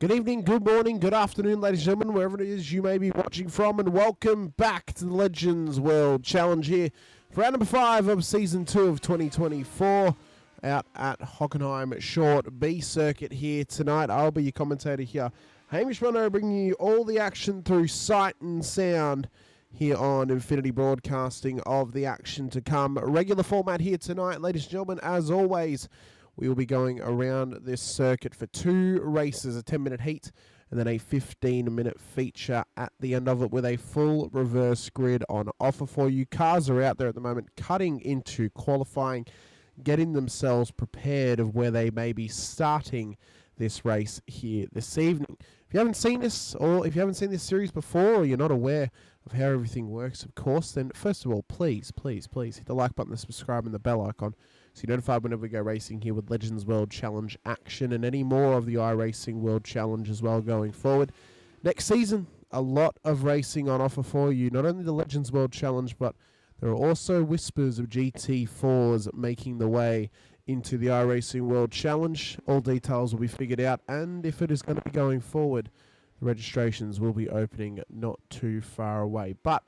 Good evening, good morning, good afternoon, ladies and gentlemen, wherever it is you may be watching from, and welcome back to the Legends World Challenge here for round number 5 of Season 2 of 2024 out at Hockenheim Short B Circuit here tonight. I'll be your commentator here, Hamish Munro, bringing you all the action through sight and sound here on Infinity Broadcasting of the action to come. A regular format here tonight, ladies and gentlemen, as always. We will be going around this circuit for 2 races, a 10-minute heat and then a 15-minute feature at the end of it with a full reverse grid on offer for you. Cars are out there at the moment cutting into qualifying, getting themselves prepared of where they may be starting this race here this evening. If you haven't seen this, or if you haven't seen this series before, or you're not aware of how everything works, of course, then first of all, please hit the like button, the subscribe and the bell icon, so you're notified whenever we go racing here with Legends World Challenge action and any more of the iRacing World Challenge as well going forward. Next season, a lot of racing on offer for you. Not only the Legends World Challenge, but there are also whispers of GT4s making the way into the iRacing World Challenge. All details will be figured out, and if it is going to be going forward, the registrations will be opening not too far away. But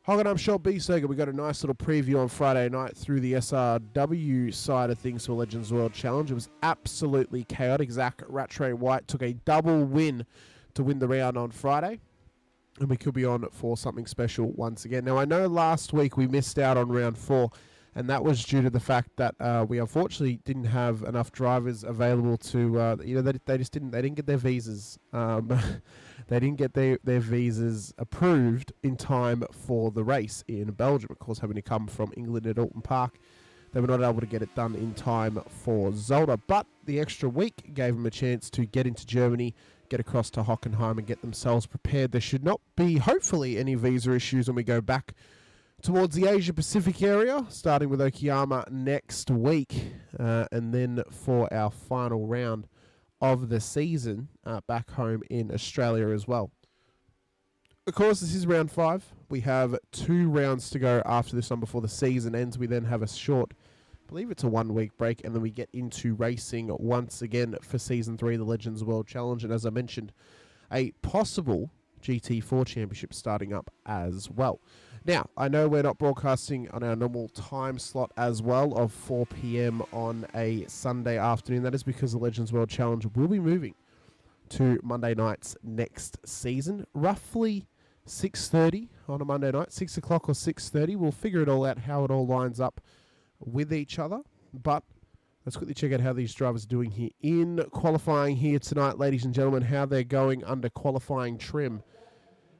Hockenheim Short B Circuit, we got a nice little preview on Friday night through the SRW side of things for Legends World Challenge. It was absolutely chaotic. Zach Rattray White took a double win to win the round on Friday, and we could be on for something special once again. Now, I know last week we missed out on round 4, and that was due to the fact that we unfortunately didn't have enough drivers available to, they didn't get their visas. They didn't get their visas approved in time for the race in Belgium. Of course, having to come from England at Alton Park, they were not able to get it done in time for Zolder. But the extra week gave them a chance to get into Germany, get across to Hockenheim and get themselves prepared. There should not be, hopefully, any visa issues when we go back towards the Asia-Pacific area, starting with Okayama next week, and then for our final round of the season back home in Australia as well. Of course, this is round 5. We have 2 rounds to go after this one before the season ends. We then have a short, I believe it's a 1-week break, and then we get into racing once again for Season 3 of the Legends World Challenge. And as I mentioned, a possible GT4 Championship starting up as well. Now, I know we're not broadcasting on our normal time slot as well of 4 p.m. on a Sunday afternoon. That is because the Legends World Challenge will be moving to Monday nights next season, roughly 6:30 on a Monday night, 6 o'clock or 6:30. We'll figure it all out, how it all lines up with each other. But let's quickly check out how these drivers are doing here in qualifying here tonight, ladies and gentlemen, how they're going under qualifying trim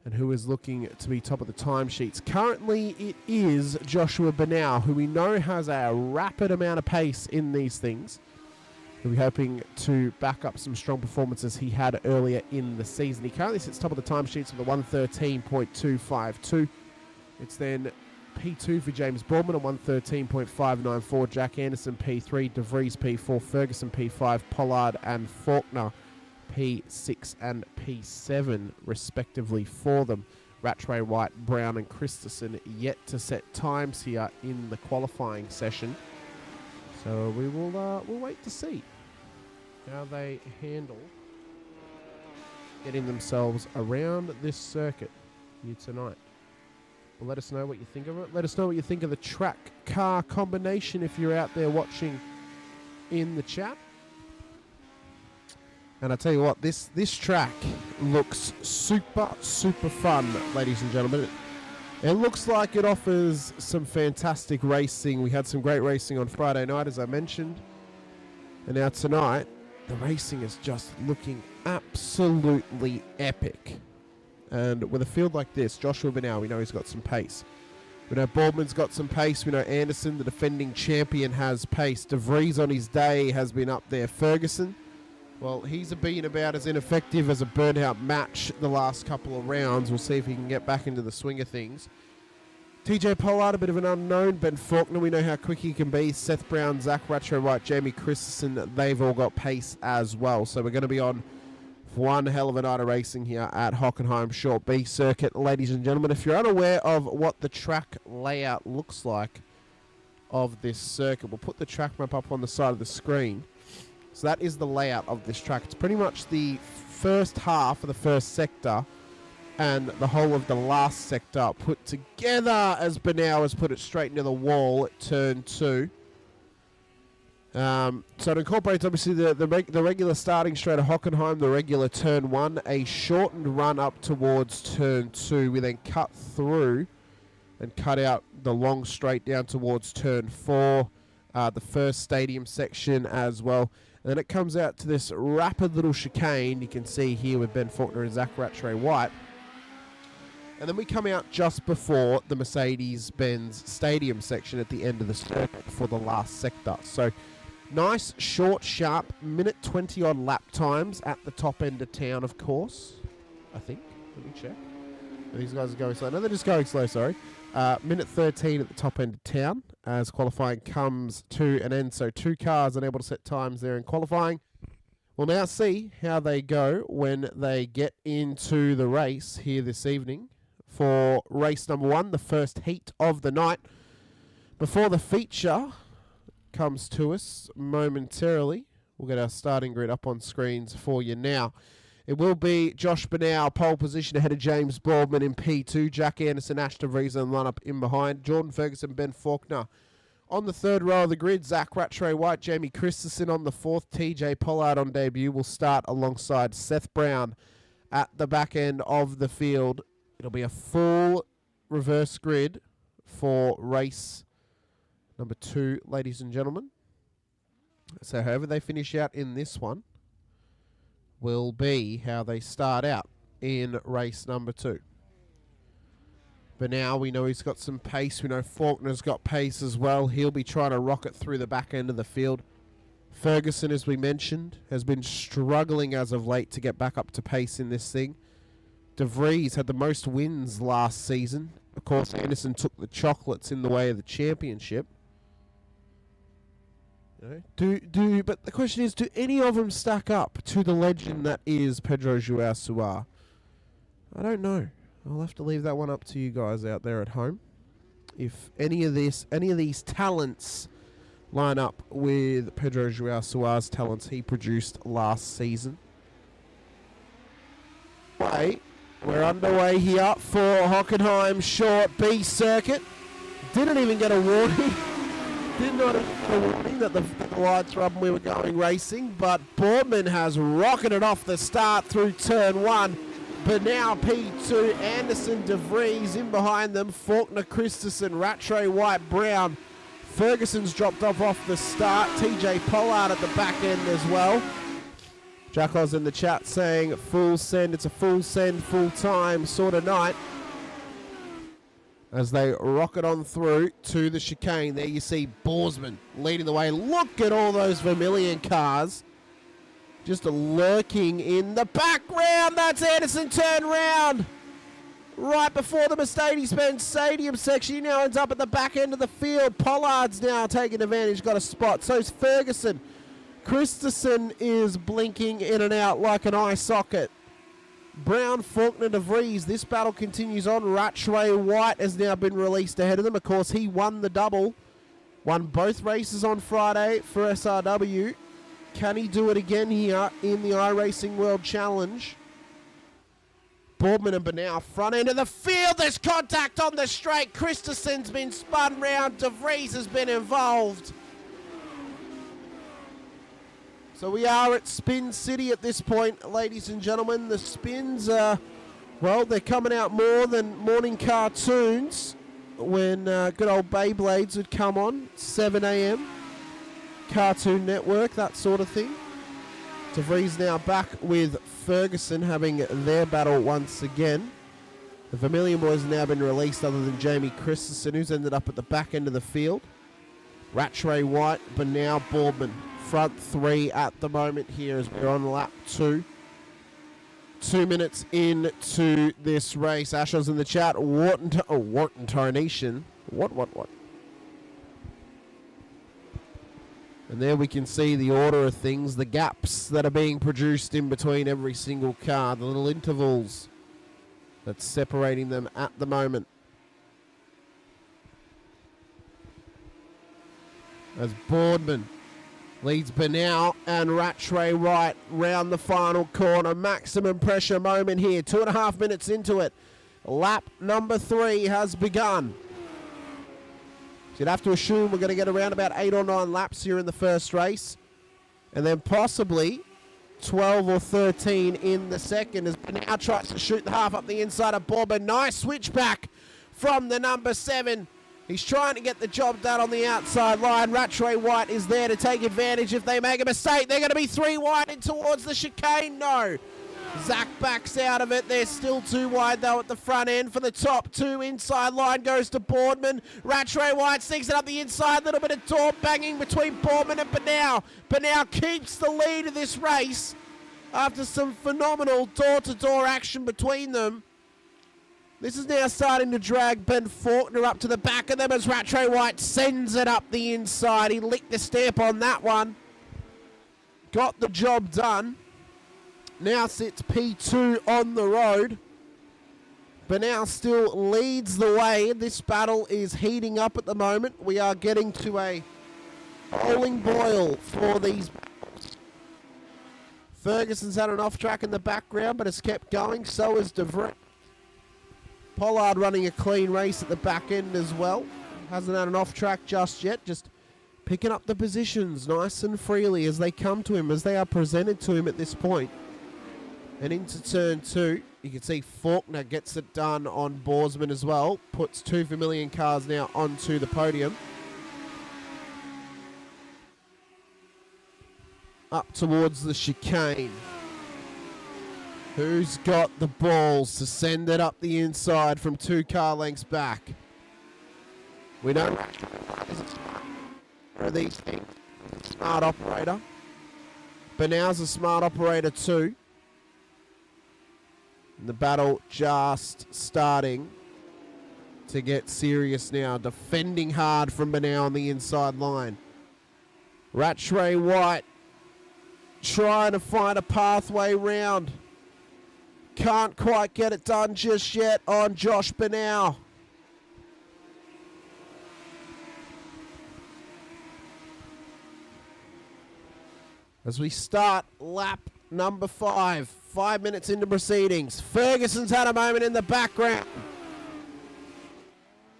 and who is looking to be top of the timesheets. Currently, it is Joshua Benau, who we know has a rapid amount of pace in these things. We'll be hoping to back up some strong performances he had earlier in the season. He currently sits top of the timesheets with a 113.252. It's then P2 for James Bourman at 113.594. Jack Anderson P3, De Vries P4, Ferguson P5, Pollard and Faulkner P6 and P7 respectively for them. Rattray, White, Brown and Christensen yet to set times here in the qualifying session. So we will we'll wait to see how they handle getting themselves around this circuit here tonight. Well, let us know what you think of it. Let us know what you think of the track car combination if you're out there watching in the chat. And I tell you what, this track looks super fun, ladies and gentlemen. It looks like it offers some fantastic racing. We had some great racing on Friday night, as I mentioned. And now tonight, the racing is just looking absolutely epic. And with a field like this, Joshua Benau, we know he's got some pace. We know Boardman's got some pace. We know Anderson, the defending champion, has pace. De Vries on his day has been up there. Ferguson, well, he's been about as ineffective as a burnout match the last couple of rounds. We'll see if he can get back into the swing of things. TJ Pollard, a bit of an unknown. Ben Faulkner, we know how quick he can be. Seth Brown, Zach Rattray White, Jamie Christensen, they've all got pace as well. So we're going to be on one hell of a night of racing here at Hockenheim Short B Circuit. Ladies and gentlemen, if you're unaware of what the track layout looks like of this circuit, we'll put the track map up on the side of the screen. So that is the layout of this track. It's pretty much the first half of the first sector and the whole of the last sector put together as Banau has put it straight into the wall at turn 2. So it incorporates obviously the regular starting straight of Hockenheim, the regular turn 1, a shortened run up towards turn 2. We then cut through and cut out the long straight down towards turn 4, the first stadium section as well. And then it comes out to this rapid little chicane you can see here with Ben Faulkner and Zach Rattray-White. And then we come out just before the Mercedes-Benz Stadium section at the end of the circuit for the last sector. So nice, short, sharp, minute 20 odd lap times at the top end of town, of course. I think. Let me check. These guys are going slow. No, they're just going slow, sorry. Minute 13 at the top end of town as qualifying comes to an end. So 2 cars unable to set times there in qualifying. We'll now see how they go when they get into the race here this evening for race number 1, the first heat of the night. Before the feature comes to us momentarily, we'll get our starting grid up on screens for you now. It will be Josh Banau, pole position ahead of James Boardman in P2. Jack Anderson, Ash DeVries and line-up in behind. Jordan Ferguson, Ben Faulkner. On the third row of the grid, Zach Rattray-White, Jamie Christensen on the fourth. TJ Pollard on debut will start alongside Seth Brown at the back end of the field. It'll be a full reverse grid for race number 2, ladies and gentlemen. So however they finish out in this one will be how they start out in race number 2. But now we know he's got some pace. We know Faulkner's got pace as well. He'll be trying to rocket through the back end of the field. Ferguson, as we mentioned, has been struggling as of late to get back up to pace in this thing. DeVries had the most wins last season. Of course, Anderson took the chocolates in the way of the championship. But the question is, do any of them stack up to the legend that is Pedro João Soares? I don't know. I'll have to leave that one up to you guys out there at home. If any of these talents line up with Pedro João Soares' talents he produced last season. We're underway here for Hockenheim Short B Circuit. Didn't even get a warning. Did not get a warning that the lights were up and we were going racing, but Boardman has rocketed off the start through turn 1. But now P2, Anderson, DeVries in behind them, Faulkner, Christensen, Rattray-White, Brown. Ferguson's dropped off the start. TJ Pollard at the back end as well. Jacko's in the chat saying full send. It's a full send, full time sort of night. As they rocket on through to the chicane. There you see Borsman leading the way. Look at all those Vermilion cars just lurking in the background. That's Anderson turn round right before the Mercedes-Benz Stadium section. He now ends up at the back end of the field. Pollard's now taking advantage, got a spot. So's Ferguson. Christensen is blinking in and out like an eye socket. Brown, Faulkner, DeVries. This battle continues on. Rattray-White has now been released ahead of them. Of course, he won the double. Won both races on Friday for SRW. Can he do it again here in the iRacing World Challenge? Boardman and Banau front end of the field. There's contact on the straight. Christensen's been spun round. DeVries has been involved. So we are at Spin City at this point, ladies and gentlemen. The spins are, well, they're coming out more than morning cartoons when good old Beyblades would come on, 7 a.m. Cartoon Network, that sort of thing. DeVries now back with Ferguson having their battle once again. The Vermilion boys have now been released other than Jamie Christensen, who's ended up at the back end of the field. Rattray-White, Banau, Boardman. Front 3 at the moment here as we're on lap 2. 2 minutes into this race. Asho's in the chat. Wharton Tarnation. What? And there we can see the order of things, the gaps that are being produced in between every single car, the little intervals that's separating them at the moment. As Boardman Leads Benau and Rattray Wright round the final corner. Maximum pressure moment here. 2.5 minutes into it. Lap number 3 has begun. So you'd have to assume we're going to get around about 8 or 9 laps here in the first race. And then possibly 12 or 13 in the second as Benau tries to shoot the half up the inside of Bournemouth. Nice switchback from the number 7. He's trying to get the job done on the outside line. Rattray White is there to take advantage if they make a mistake. They're going to be 3 wide in towards the chicane. No. Zach backs out of it. They're still 2 wide, though, at the front end. For the top 2, inside line goes to Boardman. Rattray White sneaks it up the inside. Little bit of door banging between Boardman and Benau. Benau keeps the lead of this race after some phenomenal door-to-door action between them. This is now starting to drag Ben Faulkner up to the back of them as Rattray White sends it up the inside. He licked the stamp on that one. Got the job done. Now sits P2 on the road. Benau still leads the way. This battle is heating up at the moment. We are getting to a rolling boil for these battles. Ferguson's had an off track in the background, but has kept going. So has De Vries. Pollard running a clean race at the back end as well. Hasn't had an off track just yet. Just picking up the positions nice and freely as they come to him, as they are presented to him at this point. And into turn 2, you can see Faulkner gets it done on Borsman as well. Puts 2 Vermilion cars now onto the podium. Up towards the chicane. Who's got the balls to send it up the inside from 2 car lengths back? We know are these things. Smart operator. Benau's a smart operator too. And the battle just starting to get serious now. Defending hard from Benau on the inside line. Rattray White trying to find a pathway round. Can't quite get it done just yet on Josh Benau. As we start lap number 5, 5 minutes into proceedings. Ferguson's had a moment in the background.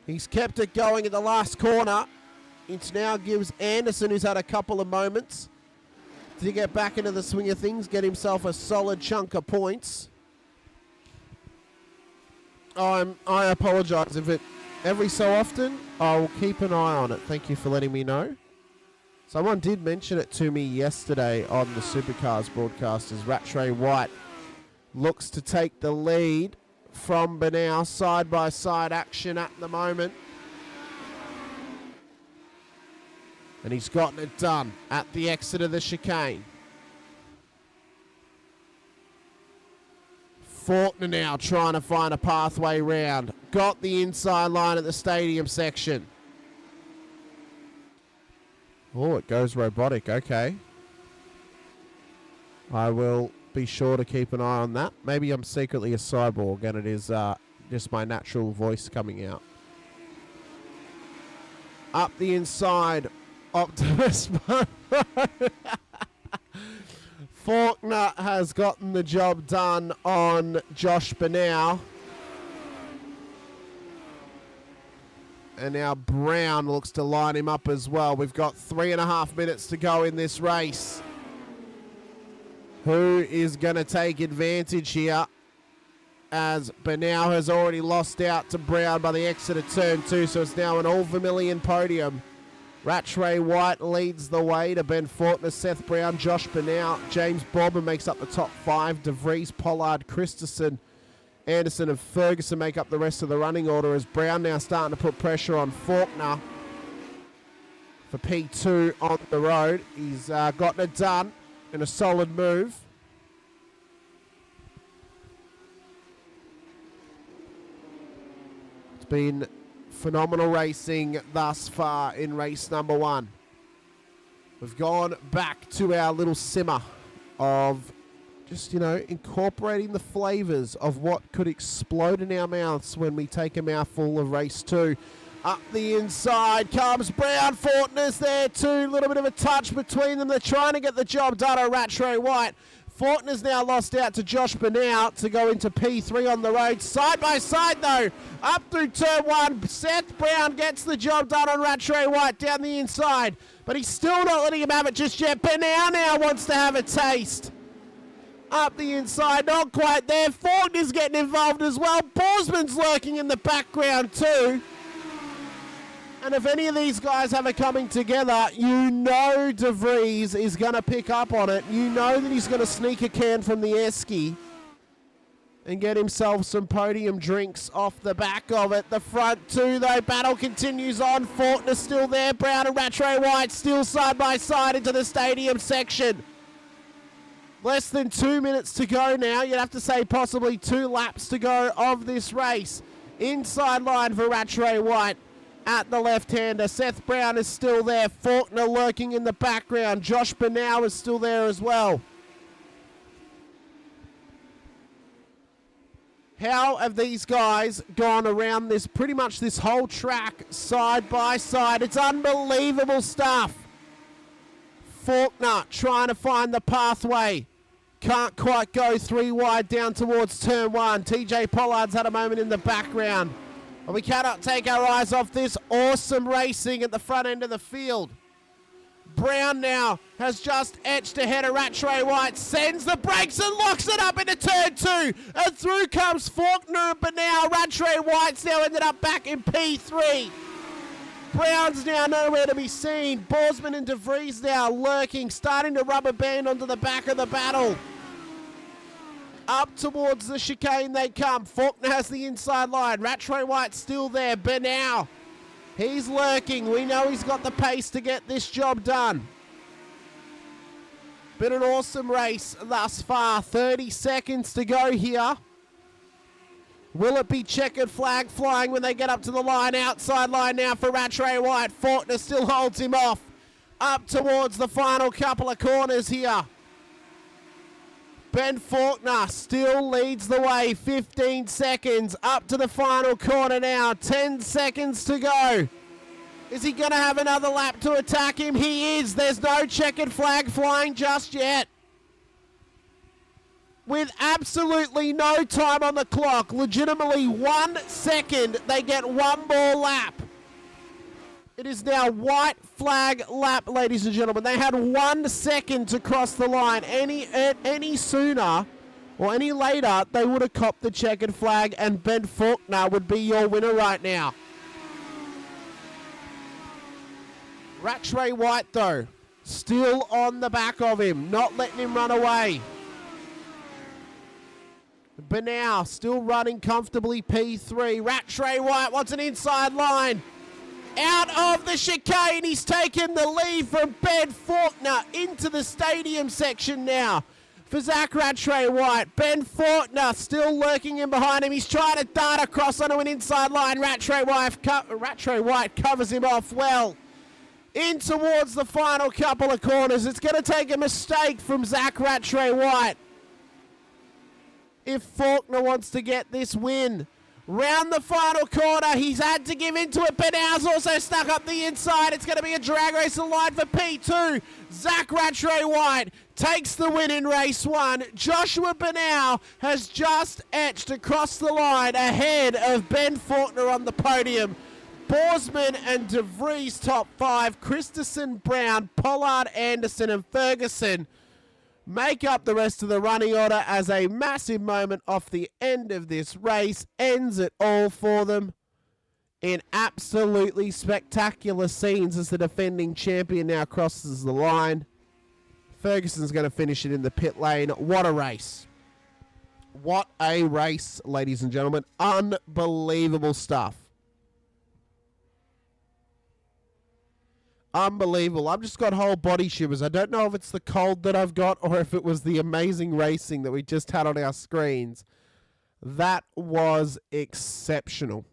He's kept it going at the last corner. It now gives Anderson, who's had a couple of moments, to get back into the swing of things, get himself a solid chunk of points. I apologise if it every so often I will keep an eye on it. Thank you for letting me know. Someone did mention it to me yesterday on the Supercars broadcast as Rattray White looks to take the lead from Benau. Side by side action at the moment. And he's gotten it done at the exit of the chicane. Faulkner now trying to find a pathway round. Got the inside line at the stadium section. Oh, it goes robotic. Okay. I will be sure to keep an eye on that. Maybe I'm secretly a cyborg and it is just my natural voice coming out. Up the inside. Optimus Faulkner has gotten the job done on Josh Benau. And now Brown looks to line him up as well. We've got 3.5 minutes to go in this race. Who is going to take advantage here? As Benau has already lost out to Brown by the exit of turn 2. So it's now an all-Vermilion podium. Rattray White leads the way to Ben Faulkner, Seth Brown, Josh Benau. James Bobbin makes up the top 5. De Vries, Pollard, Christensen, Anderson and Ferguson make up the rest of the running order as Brown now starting to put pressure on Faulkner for P2 on the road. He's gotten it done in a solid move. It's been phenomenal racing thus far in race number 1. We've gone back to our little simmer of just, incorporating the flavours of what could explode in our mouths when we take a mouthful of race 2. Up the inside comes Brown. Fortner's there too. A little bit of a touch between them. They're trying to get the job done on Rattray White. Fortner's now lost out to Josh Benow to go into P3 on the road. Side by side though, up through turn one. Seth Brown gets the job done on Rattray White down the inside, but he's still not letting him have it just yet. Benow now wants to have a taste. Up the inside, not quite there. Fortner's getting involved as well. Borsman's lurking in the background too. And if any of these guys have it coming together, you know De Vries is going to pick up on it. You know that he's going to sneak a can from the esky and get himself some podium drinks off the back of it. The front two, though, battle continues on. Fortner still there. Brown and Rattray White still side by side into the stadium section. Less than 2 minutes to go now. You'd have to say possibly 2 laps to go of this race. Inside line for Rattray White. At the left-hander, Seth Brown is still there. Faulkner lurking in the background. Josh Benow is still there as well. How have these guys gone around this, pretty much this whole track, side by side? It's unbelievable stuff. Faulkner trying to find the pathway. Can't quite go 3 wide down towards turn 1. TJ Pollard's had a moment in the background. But we cannot take our eyes off this awesome racing at the front end of the field. Brown now has just etched ahead of Rattray White, sends the brakes and locks it up into turn 2. And through comes Faulkner and Benow. Rattray White's now ended up back in P3. Brown's now nowhere to be seen. Borsman and De Vries now lurking, starting to rubber band onto the back of the battle. Up towards the chicane they come. Faulkner has the inside line. Rattray White still there. Benow, he's lurking. We know he's got the pace to get this job done. Been an awesome race thus far. 30 seconds to go here. Will it be checkered flag flying when they get up to the line? Outside line now for Rattray White. Faulkner still holds him off. Up towards the final couple of corners here. Ben Faulkner still leads the way. 15 seconds up to the final corner now. 10 seconds to go. Is he going to have another lap to attack him? He is. There's no checkered flag flying just yet. With absolutely no time on the clock, legitimately 1 second, they get one more lap. It is now white flag lap, ladies and gentlemen. They had 1 second to cross the line. Any sooner or any later, they would have copped the checkered flag, and Ben Faulkner would be your winner right now. Rattray White, though, still on the back of him, not letting him run away. Benow still running comfortably P3. Rattray White wants an inside line. Out of the chicane, he's taken the lead from Ben Faulkner into the stadium section now for Zach Rattray White. Ben Faulkner still lurking in behind him. He's trying to dart across onto an inside line. Rattray White covers him off well. In towards the final couple of corners. It's going to take a mistake from Zach Rattray White if Faulkner wants to get this win. Round the final corner, he's had to give into it. Benow's also stuck up the inside. It's going to be a drag race line for P2. Zach Rattray White takes the win in race 1. Joshua Benow has just etched across the line ahead of Ben Faulkner on the podium. Borsman and De Vries top 5. Christensen, Brown, Pollard, Anderson and Ferguson make up the rest of the running order as a massive moment off the end of this race ends it all for them in absolutely spectacular scenes as the defending champion now crosses the line. Ferguson's going to finish it in the pit lane. What a race. What a race, ladies and gentlemen. Unbelievable stuff. Unbelievable. I've just got whole body shivers. I don't know if it's the cold that I've got or if it was the amazing racing that we just had on our screens. That was exceptional.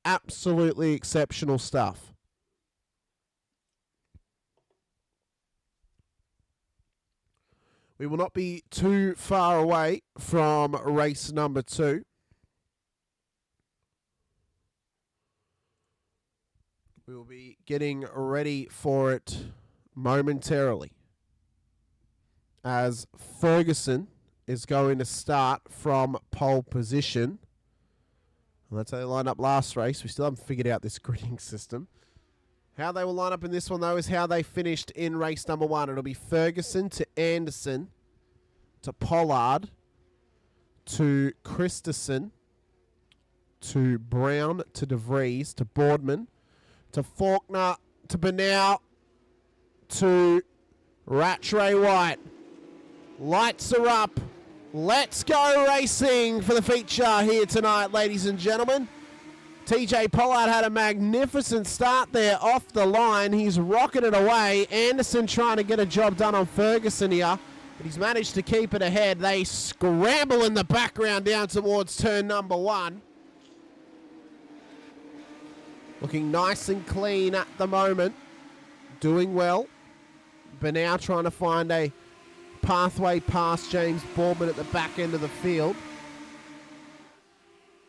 Absolutely exceptional stuff. We will not be too far away from race number 2. We will be getting ready for it momentarily, as Ferguson is going to start from pole position. And that's how they lined up last race. We still haven't figured out this gridding system. How they will line up in this one, though, is how they finished in race number 1. It'll be Ferguson to Anderson to Pollard to Christensen to Brown to De Vries to Boardman to Faulkner to Benow to Rattray White. Lights are up. Let's go racing for the feature here tonight, ladies and gentlemen. TJ Pollard had a magnificent start there off the line. He's rocketed away. Anderson trying to get a job done on Ferguson here, but he's managed to keep it ahead. They scramble in the background down towards turn number 1. Looking nice and clean at the moment. Doing well. But now trying to find a pathway past James Boardman at the back end of the field.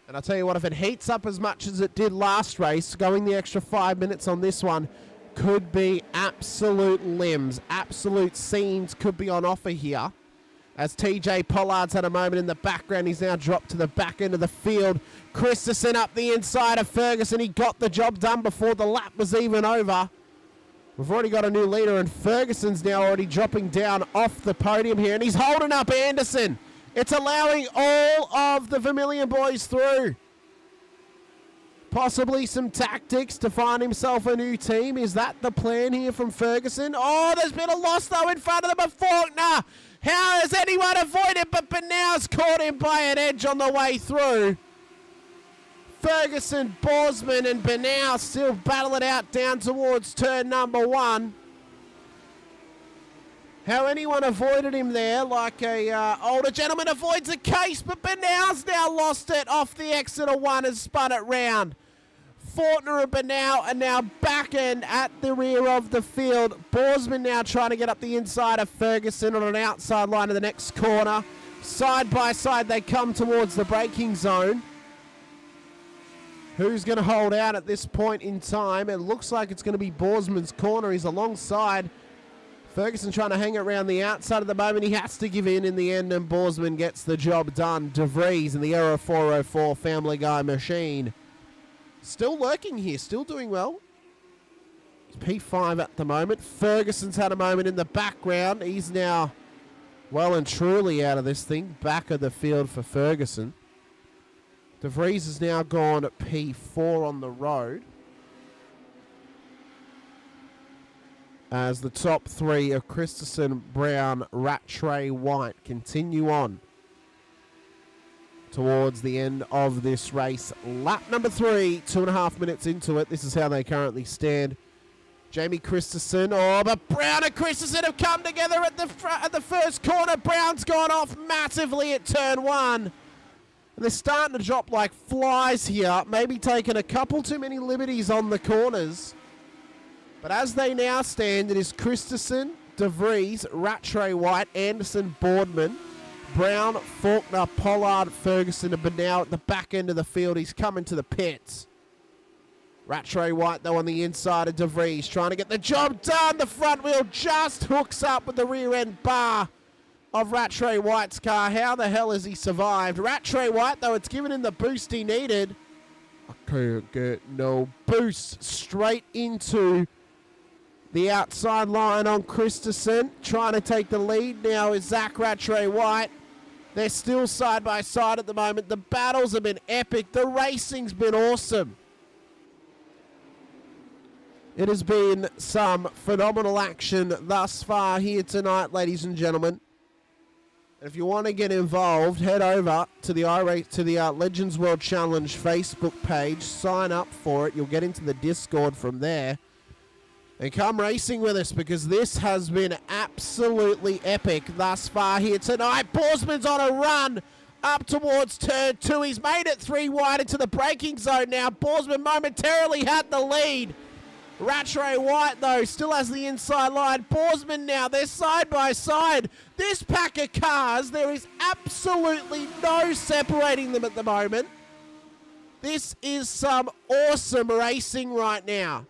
And I'll tell you what, if it heats up as much as it did last race, going the extra 5 minutes on this one could be absolute limbs. Absolute scenes could be on offer here. As TJ Pollard's had a moment in the background, he's now dropped to the back end of the field. Christensen up the inside of Ferguson. He got the job done before the lap was even over. We've already got a new leader, and Ferguson's now already dropping down off the podium here, and he's holding up Anderson. It's allowing all of the Vermilion boys through. Possibly some tactics to find himself a new team. Is that the plan here from Ferguson? Oh, there's been a loss, though, in front of them of Faulkner. How has anyone avoided? But Benow's caught him by an edge on the way through. Ferguson, Borsman, and Benow still battle it out down towards turn number 1. How anyone avoided him there, like a older gentleman avoids a case, but Benow's now lost it off the exit of 1 and spun it round. Faulkner and Benow are now back in at the rear of the field. Borsman now trying to get up the inside of Ferguson on an outside line of the next corner. Side by side they come towards the braking zone. Who's going to hold out at this point in time? It looks like it's going to be Borsman's corner. He's alongside. Ferguson trying to hang it around the outside at the moment. He has to give in the end, and Borsman gets the job done. De Vries in the Aero 404 Family Guy machine. Still lurking here, still doing well. It's P5 at the moment. Ferguson's had a moment in the background. He's now well and truly out of this thing. Back of the field for Ferguson. De Vries has now gone at P4 on the road, as the top 3 of Christensen, Brown, Rattray, White continue on towards the end of this race. Lap number 3, 2.5 minutes into it. This is how they currently stand. Jamie Christensen, but Brown and Christensen have come together at the first corner. Brown's gone off massively at turn 1. And they're starting to drop like flies here, maybe taking a couple too many liberties on the corners. But as they now stand, it is Christensen, De Vries, Rattray White, Anderson, Boardman, Brown, Faulkner, Pollard, Ferguson, and Benow at the back end of the field. He's coming to the pits. Rattray White, though, on the inside of De Vries, trying to get the job done. The front wheel just hooks up with the rear end bar of Rattray White's car. How the hell has he survived? Rattray White, though, it's given him the boost he needed. I can't get no boost. Straight into the outside line on Christensen. Trying to take the lead now is Zach Rattray White. They're still side by side at the moment. The battles have been epic. The racing's been awesome. It has been some phenomenal action thus far here tonight, ladies and gentlemen. If you want to get involved, head over to the Legends World Challenge Facebook page. Sign up for it. You'll get into the Discord from there. And come racing with us, because this has been absolutely epic thus far here tonight. Borsman's on a run up towards turn 2. He's made it 3 wide into the braking zone now. Borsman momentarily had the lead. Rattray White, though, still has the inside line. Borsman now, they're side by side. This pack of cars, there is absolutely no separating them at the moment. This is some awesome racing right now.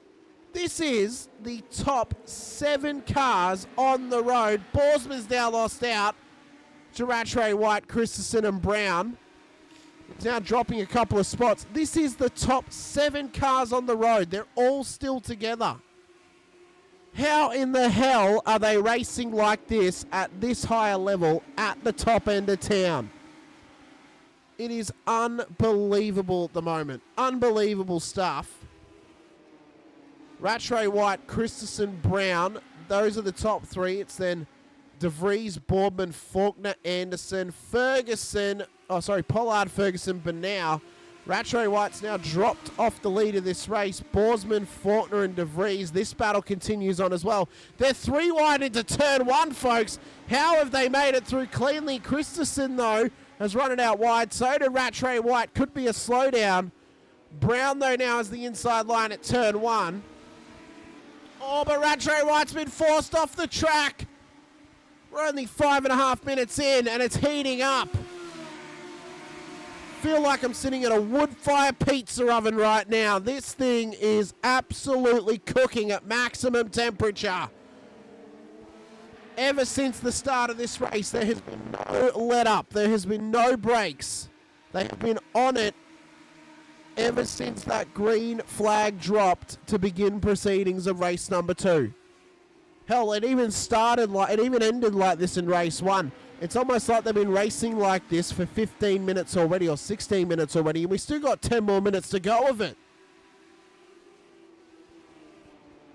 This is the top 7 cars on the road. Borsman's now lost out to Rattray White, Christensen and Brown. It's now dropping a couple of spots. This is the top 7 cars on the road. They're all still together. How in the hell are they racing like this at this higher level at the top end of town? It is unbelievable at the moment. Unbelievable stuff. Rattray White, Christensen, Brown. Those are the top 3. It's then De Vries, Boardman, Faulkner, Anderson, Ferguson. Oh, sorry, Pollard, Ferguson, Banau. Rattray White's now dropped off the lead of this race. Borsman, Faulkner and De Vries. This battle continues on as well. They're 3 wide into turn 1, folks. How have they made it through cleanly? Christensen, though, has run it out wide. So did Rattray White. Could be a slowdown. Brown, though, now has the inside line at turn 1. Oh, but Rattray White's been forced off the track. We're only 5.5 minutes in, and it's heating up. Feel like I'm sitting at a wood-fire pizza oven right now. This thing is absolutely cooking at maximum temperature. Ever since the start of this race, there has been no let-up. There has been no breaks. They have been on it ever since that green flag dropped to begin proceedings of race number 2. Hell, it even ended like this in race 1. It's almost like they've been racing like this for 15 minutes already, or 16 minutes already, and we still got 10 more minutes to go of it.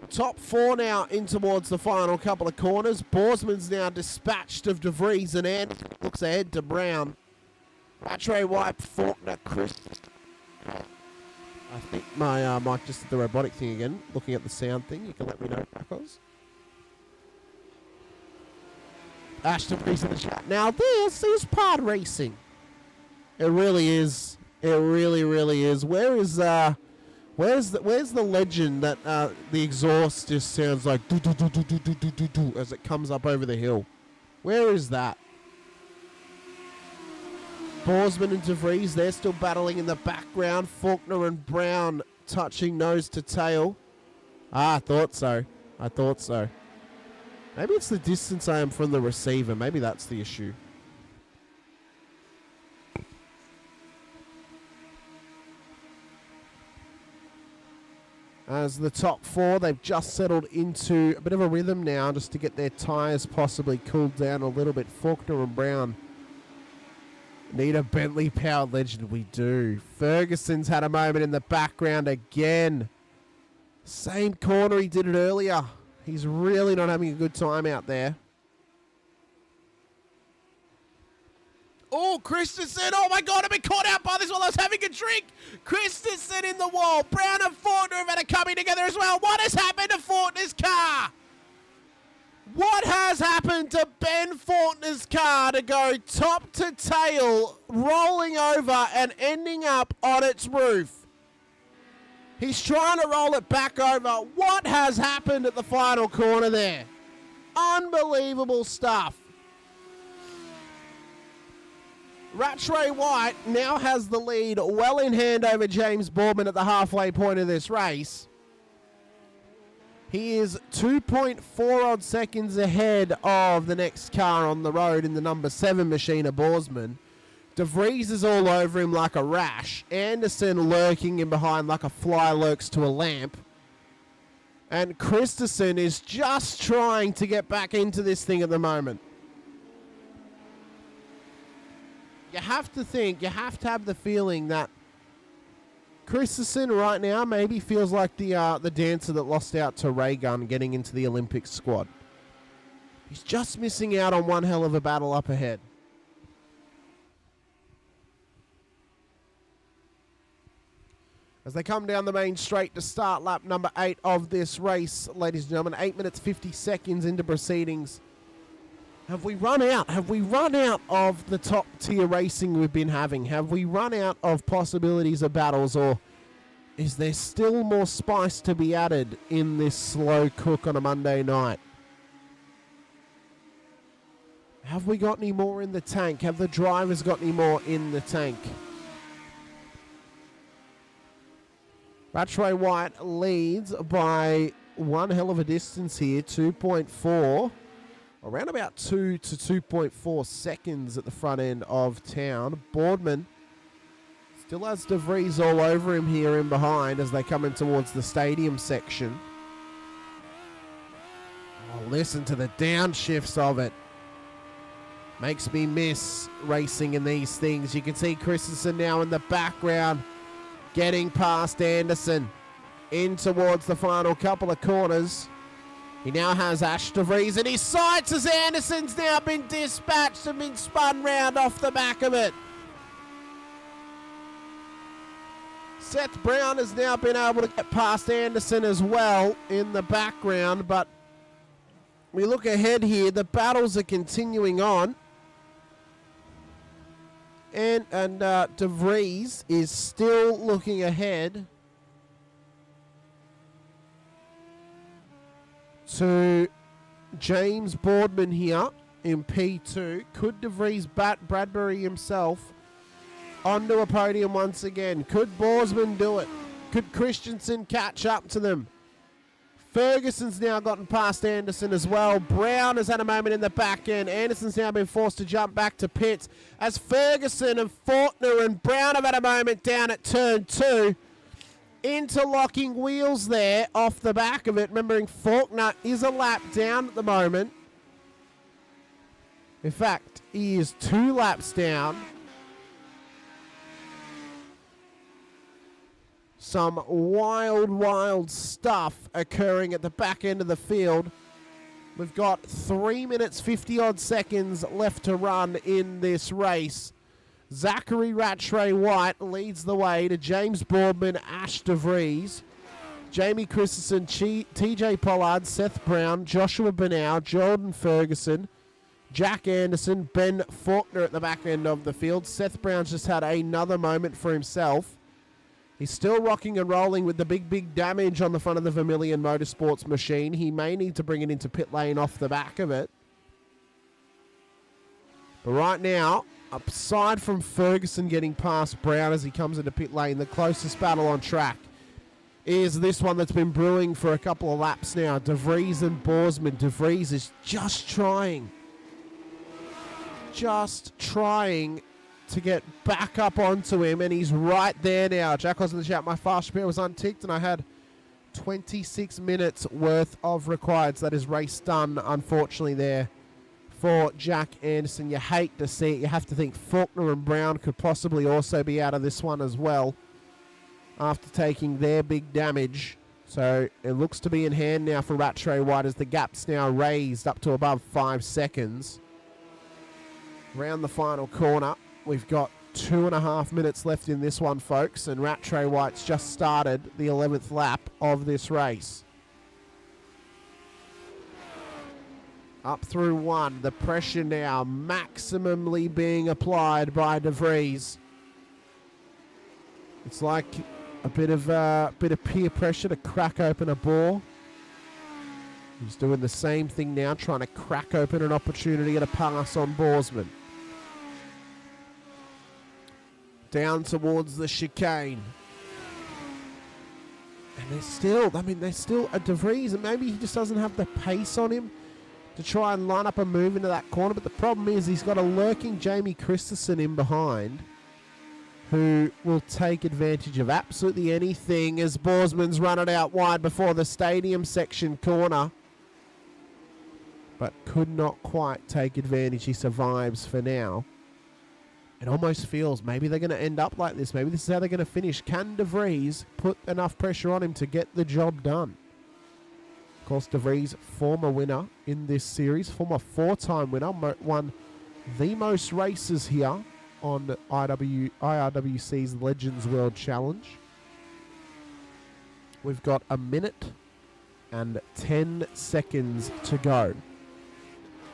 Top 4 now in towards the final couple of corners. Borsman's now dispatched of De Vries, and Anderson looks ahead to Brown. Rattray White, Faulkner, Chris. I think my mic just did the robotic thing again. Looking at the sound thing, you can let me know, Marcos. Ashton Reese in the chat. Now this is pod racing. It really is. It really, really is. Where's the legend that the exhaust just sounds like do do do do do do do do do as it comes up over the hill? Where is that? Borsman and De Vries, they're still battling in the background. Faulkner and Brown touching nose to tail. I thought so. Maybe it's the distance I am from the receiver. Maybe that's the issue. As the top 4, they've just settled into a bit of a rhythm now just to get their tyres possibly cooled down a little bit. Faulkner and Brown need a Bentley-powered legend. We do. Ferguson's had a moment in the background again. Same corner he did it earlier. He's really not having a good time out there. Oh, Christensen. Oh, my God. I've been caught out by this while I was having a drink. Christensen in the wall. Brown and Faulkner have had it coming together as well. What has happened to Faulkner's car? What has happened to Ben Faulkner's car to go top to tail, rolling over and ending up on its roof? He's trying to roll it back over. What has happened at the final corner there? Unbelievable stuff. Rattray White now has the lead well in hand over James Boardman at the halfway point of this race. He is 2.4 odd seconds ahead of the next car on the road in the number 7 machine of Borsman. De Vries is all over him like a rash. Anderson lurking in behind like a fly lurks to a lamp. And Christensen is just trying to get back into this thing at the moment. You have to have the feeling that Christensen right now maybe feels like the dancer that lost out to Ray Gunn getting into the Olympic squad. He's just missing out on one hell of a battle up ahead. As they come down the main straight to start lap number 8 of this race, ladies and gentlemen, 8 minutes 50 seconds into proceedings. Have we run out? Have we run out of the top tier racing we've been having? Have we run out of possibilities of battles, or is there still more spice to be added in this slow cook on a Monday night? Have we got any more in the tank? Have the drivers got any more in the tank? Rattray White leads by one hell of a distance here, 2.4. Around about 2 to 2.4 seconds at the front end of town. Boardman still has De Vries all over him here in behind as they come in towards the stadium section. Oh, listen to the downshifts of it. Makes me miss racing in these things. You can see Christensen now in the background getting past Anderson in towards the final couple of corners. He now has Ash De Vries in his sights as Anderson's now been dispatched and been spun round off the back of it. Seth Brown has now been able to get past Anderson as well in the background, but we look ahead here, the battles are continuing on. And De Vries is still looking ahead to James Boardman here in P2. Could De Vries bat Bradbury himself onto a podium once again? Could Borsman do it? Could Christensen catch up to them? Ferguson's now gotten past Anderson as well. Brown has had a moment in the back end. Anderson's now been forced to jump back to pits as Ferguson and Faulkner and Brown have had a moment down at turn 2. Interlocking wheels there off the back of it. Remembering Faulkner is a lap down at the moment. In fact, he is 2 laps down. Some wild, wild stuff occurring at the back end of the field. We've got 3 minutes, 50 odd seconds left to run in this race. Zachary Rattray White leads the way to James Boardman, Ash De Vries, Jamie Christensen, TJ Pollard, Seth Brown, Joshua Benau, Jordan Ferguson, Jack Anderson, Ben Faulkner at the back end of the field. Seth Brown's just had another moment for himself. He's still rocking and rolling with the big damage on the front of the Vermilion Motorsports machine. He may need to bring it into pit lane off the back of it. But right now, aside from Ferguson getting past Brown as he comes into pit lane, the closest battle on track is this one that's been brewing for a couple of laps now. De Vries and Borsman. De Vries is just trying to get back up onto him, and he's right there now. Jack was in the chat. My fast repair was unticked, and I had 26 minutes worth of required. So that is race done, unfortunately, there for Jack Anderson. You hate to see it. You have to think Faulkner and Brown could possibly also be out of this one as well after taking their big damage. So it looks to be in hand now for Rattray White as the gap's now raised up to above 5 seconds. Round the final corner. We've got 2.5 minutes left in this one, folks, and Rattray White's just started the 11th lap of this race. Up through 1, the pressure now maximally being applied by De Vries. It's like a bit of peer pressure to crack open a bore. He's doing the same thing now, trying to crack open an opportunity at a pass on Borsman. Down towards the chicane. And they're still at De Vries, and maybe he just doesn't have the pace on him to try and line up a move into that corner. But the problem is he's got a lurking Jamie Christensen in behind who will take advantage of absolutely anything as Borsman's run it out wide before the stadium section corner. But could not quite take advantage. He survives for now. It almost feels maybe they're going to end up like this. Maybe this is how they're going to finish. Can De Vries put enough pressure on him to get the job done? Of course, De Vries, former winner in this series, former 4-time winner, won the most races here on IRWC's Legends World Challenge. We've got 1 minute and 10 seconds to go.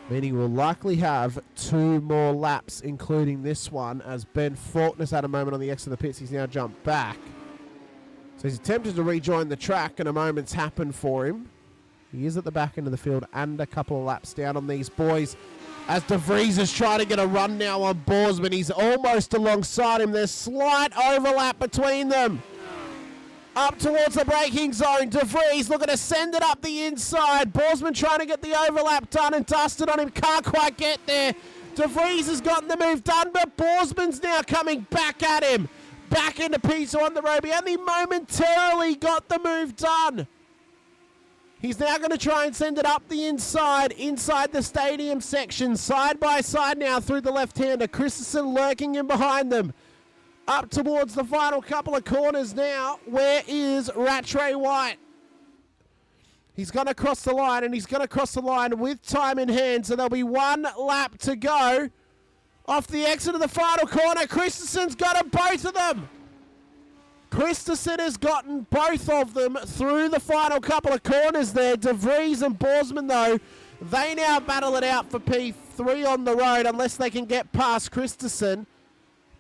Meaning we'll likely have 2 more laps, including this one, as Ben Faulkner's had a moment on the exit of the pits. He's now jumped back. So he's attempted to rejoin the track, and a moment's happened for him. He is at the back end of the field and a couple of laps down on these boys. As De Vries is trying to get a run now on Borsman. He's almost alongside him. There's slight overlap between them. Up towards the braking zone. De Vries looking to send it up the inside. Borsman trying to get the overlap done and dusted on him. Can't quite get there. De Vries has gotten the move done, but Borsman's now coming back at him. Back into P2 on the road. He only momentarily got the move done. He's now going to try and send it up the inside the stadium section. Side by side now through the left-hander. Christensen lurking in behind them. Up towards the final couple of corners now. Where is Rattray White? He's going to cross the line, and he's going to cross the line with time in hand. So there'll be one lap to go. Off the exit of the final corner, Christensen's got them, both of them. Christensen has gotten both of them through the final couple of corners there. De Vries and Borsman, though, they now battle it out for P3 on the road unless they can get past Christensen.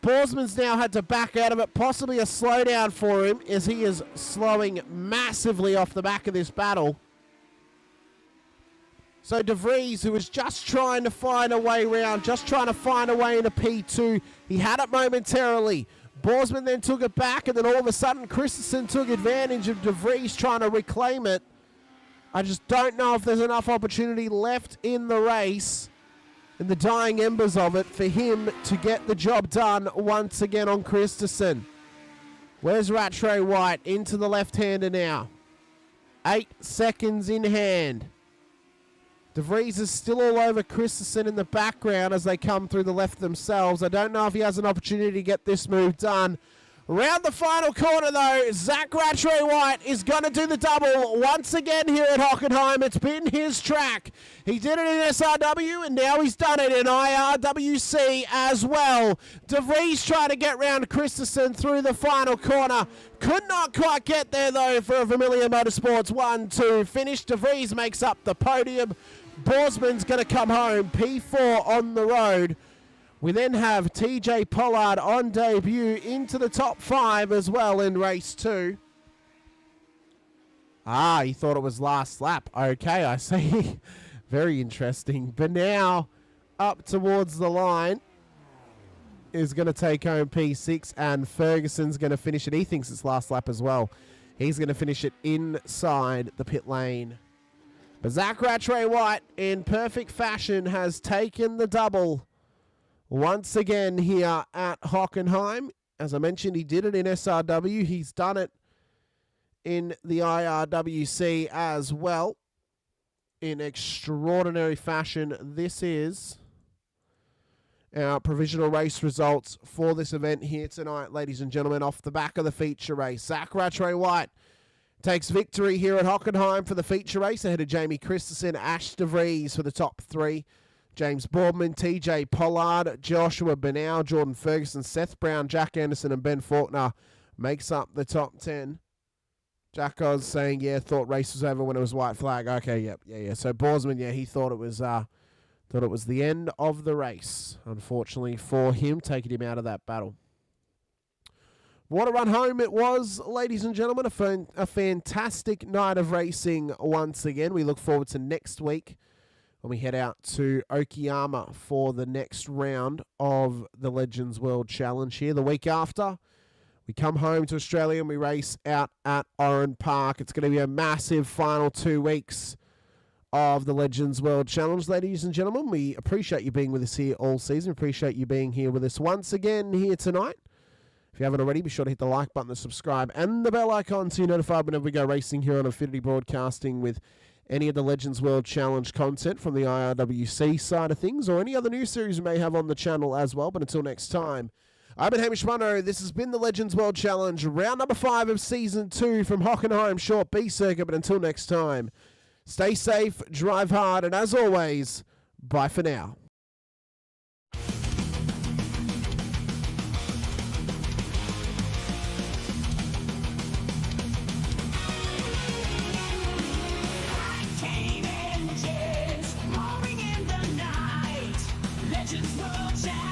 Borsman's now had to back out of it, possibly a slowdown for him as he is slowing massively off the back of this battle. So De Vries, who was just trying to find a way round, just trying to find a way into P2, he had it momentarily. Borsman then took it back, and then all of a sudden Christensen took advantage of De Vries trying to reclaim it. I just don't know if there's enough opportunity left in the race, in the dying embers of it, for him to get the job done once again on Christensen. Where's Rattray White? Into the left-hander now. 8 seconds in hand. De Vries is still all over Christensen in the background as they come through the left themselves. I don't know if he has an opportunity to get this move done. Around the final corner, though, Zach Rattray White is going to do the double once again here at Hockenheim. It's been his track. He did it in SRW, and now he's done it in IRWC as well. De Vries trying to get round Christensen through the final corner. Could not quite get there, though, for a Vermilion Motorsports 1-2 finish. De Vries makes up the podium. Borsman's going to come home, P4 on the road. We then have TJ Pollard on debut into the top 5 as well in race 2. Ah, he thought it was last lap. Okay, I see. Very interesting. But now, up towards the line, is going to take home P6, and Ferguson's going to finish it. He thinks it's last lap as well. He's going to finish it inside the pit lane. But Zach Rattray White, in perfect fashion, has taken the double once again here at Hockenheim. As I mentioned, he did it in SRW. He's done it in the IRWC as well in extraordinary fashion. This is our provisional race results for this event here tonight, ladies and gentlemen, off the back of the feature race. Zach Rattray White takes victory here at Hockenheim for the feature race ahead of Jamie Christensen, Ash De Vries for the top 3. James Boardman, TJ Pollard, Joshua Benau, Jordan Ferguson, Seth Brown, Jack Anderson, and Ben Faulkner makes up the top 10. Jack Oz saying, yeah, thought race was over when it was white flag. Okay, yeah. So Borsman, yeah, he thought it was the end of the race. Unfortunately for him, taking him out of that battle. What a run home it was, ladies and gentlemen. A fantastic night of racing once again. We look forward to next week when we head out to Okayama for the next round of the Legends World Challenge here. The week after, we come home to Australia and we race out at Oran Park. It's going to be a massive final 2 weeks of the Legends World Challenge, ladies and gentlemen. We appreciate you being with us here all season. Appreciate you being here with us once again here tonight. If you haven't already, be sure to hit the like button, the subscribe, and the bell icon so you're notified whenever we go racing here on Affinity Broadcasting with any of the Legends World Challenge content from the IRWC side of things, or any other new series we may have on the channel as well. But until next time, I've been Hamish Munro. This has been the Legends World Challenge, round number 5 of Season 2 from Hockenheim Short B Circuit. But until next time, stay safe, drive hard, and as always, bye for now. Legends World Challenge.